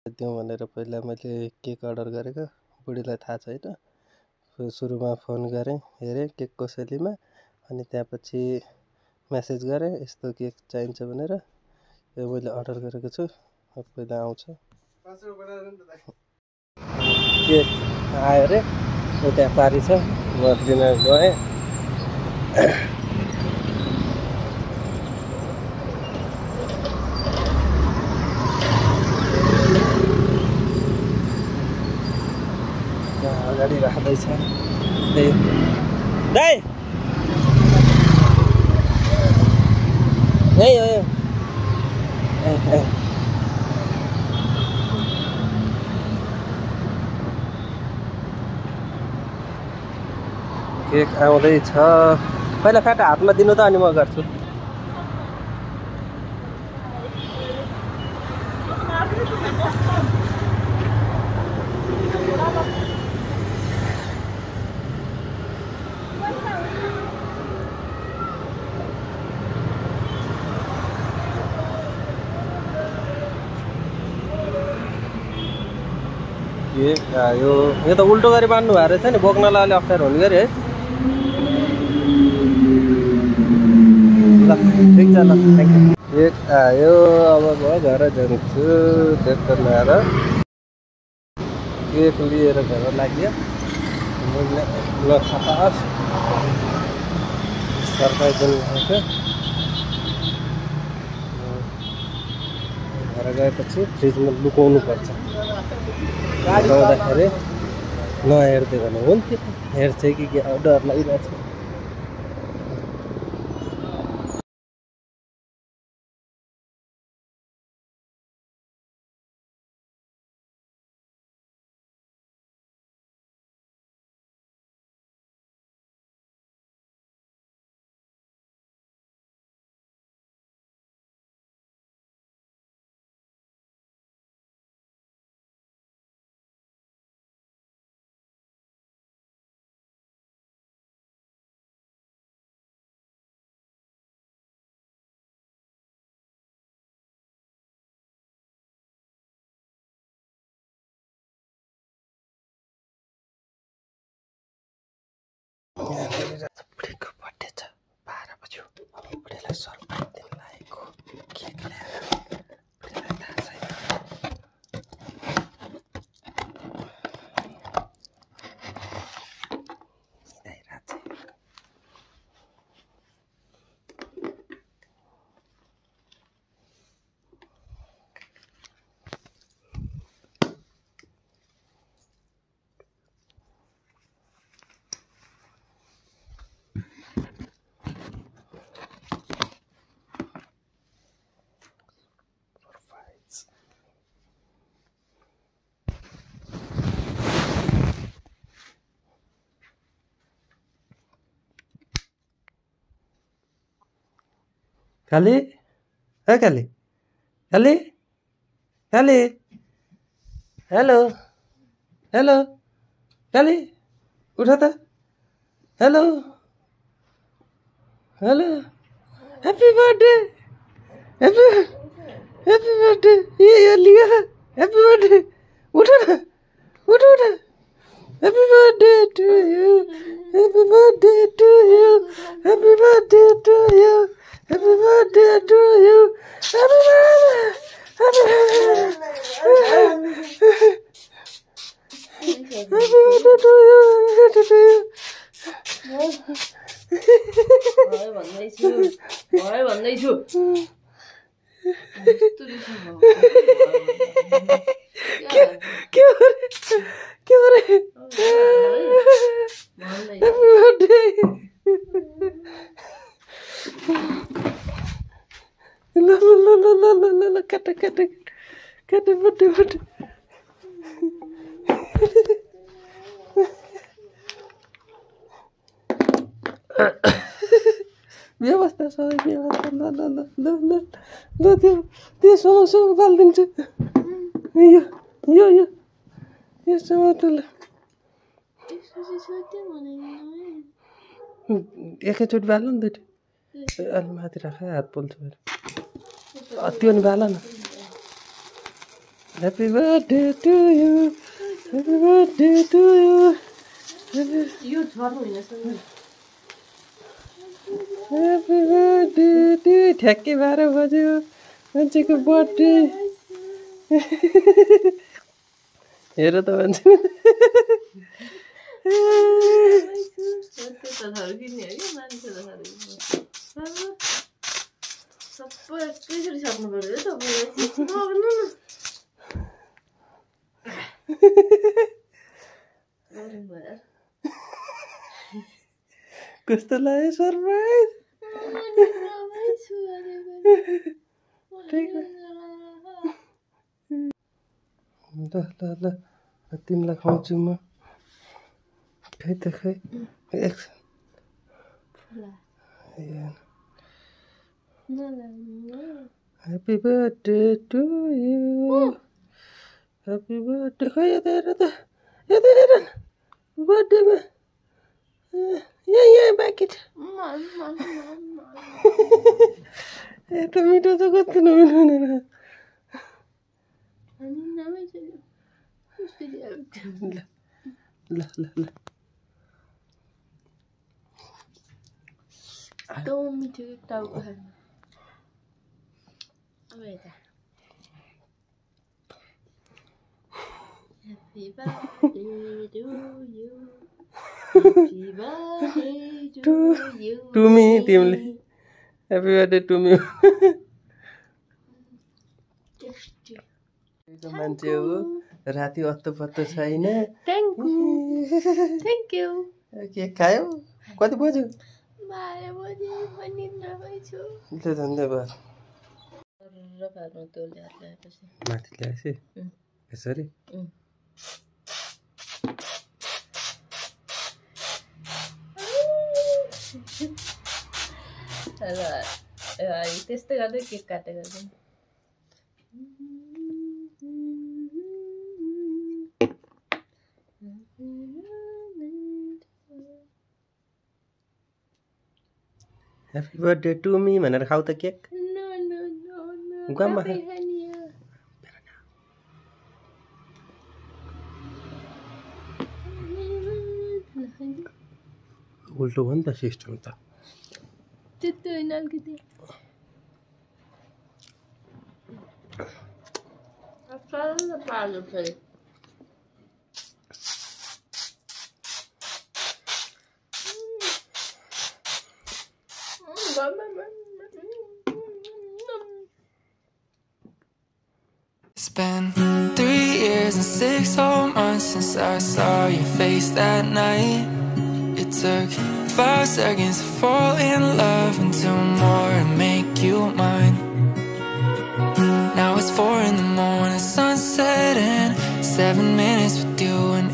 दिउँ भनेर पहिला मैले केक अर्डर गरेको बुढीलाई थाहा छैन। सुरुमा फोन गरेँ, हेरेँ केक कसैलीमा, अनि त्यसपछि मेसेज गरेँ यस्तो केक चाहिन्छ भनेर। यो मैले अर्डर गरेको छु, अब पहिला आउँछ। केक आयो अरे, त्यहाँ पारी छ, म लिन गएँ। अगाडि राख्दैछ दाइ, यही हो यो। केक आउँदैछ, पहिला फ्याट हातमा दिनु त, अनि म गर्छु। केक आयो, यो त उल्टो गरी बान्नु भएको रहेछ नि, बोक्नलाई अलि अप्ठ्यारो हुने गरी है। ल ठिक छ, ल थ्याङ्क यू। केक आयो, अब म घर जान्छु। केक बनाएर केक लिएर घर लाग्यो। नखाओस् सरप्राइज दिनुभएको। घर गएपछि फ्रिजमा लुकाउनु पर्छ, लुकाउँदाखेरि नहेर्दै भने हुन्थ्यो। हेर्छ कि क्या डर लागिरहेको छ। बुढीको बर्थडे छ 12 बज्यो। अब बुढीलाई सरप्राइज दिन लागेको केक ल्याएर, बुढीलाई थाहा छैन। काली, ए काली, काली, काली, हेलो, हेलो, काली, उठ त, hello, hello, happy birthday, happy birthday, ये लिया, ह्याप्पी बर्थडे, उठ न, उठ उठ, happy birthday to you, happy birthday to you, happy birthday to you, happy birthday to you, happy birthday, happy birthday, happy birthday to you, happy birthday to you. भन्दैछु के हो रे happy birthday. La kata berde व्यवस्था सबै व्यवस्था ल त्यो सब बालिदिन्छु। यो समातल एकैचोटि बाल्नु नि त, अलि माथि राख, हात पोल्छ। त्यो नि बाल न। Happy birthday to you. Happy birthday to you. यो छोड्नु होइन sir Happy birthday to you. ठ्याक्कै 12 बज्यो मान्छेको बर्थडे हेर त मान्छे सबै एकैचोटि सक्नु पर्यो तपाईँ कस्तो लाग्यो सरप्राइज ल ल ल तिमीलाई खुवाउँछु म खै त खै Happy birthday to you. Happy birthday. Khoi yata heर त birthday ma यहाँ बाकेट यता मिठो त कति नमिठो हुँदैन ल ल ल तो मिठो टाउको खानु अब यता Happy birthday to you. Happy birthday to you. To me, तिमीले Happy birthday to me. मान्छे हो राति अत्तो पत्तो छैन Thank you. के खायौ कति बज्यो 12 बजे पनि नभएछु ल धन्यवाद र पार्नु त्यो ल्याएपछि माथि ल्याएपछि यसरी त्यस्तै गर्दै केक काटेको चाहिँ Happy birthday to me भनेर खाऊ त केक गम्मा उल्टो हो नि त सिस्टम त त्यस्तो होइन अलिकति पालो फेरि It's been 3 years and 6 whole months since I saw your face that night. It took 5 seconds to fall in love and 2 more to make you mine. Now it's 4 in the morning, sunset and 7 minutes with you, and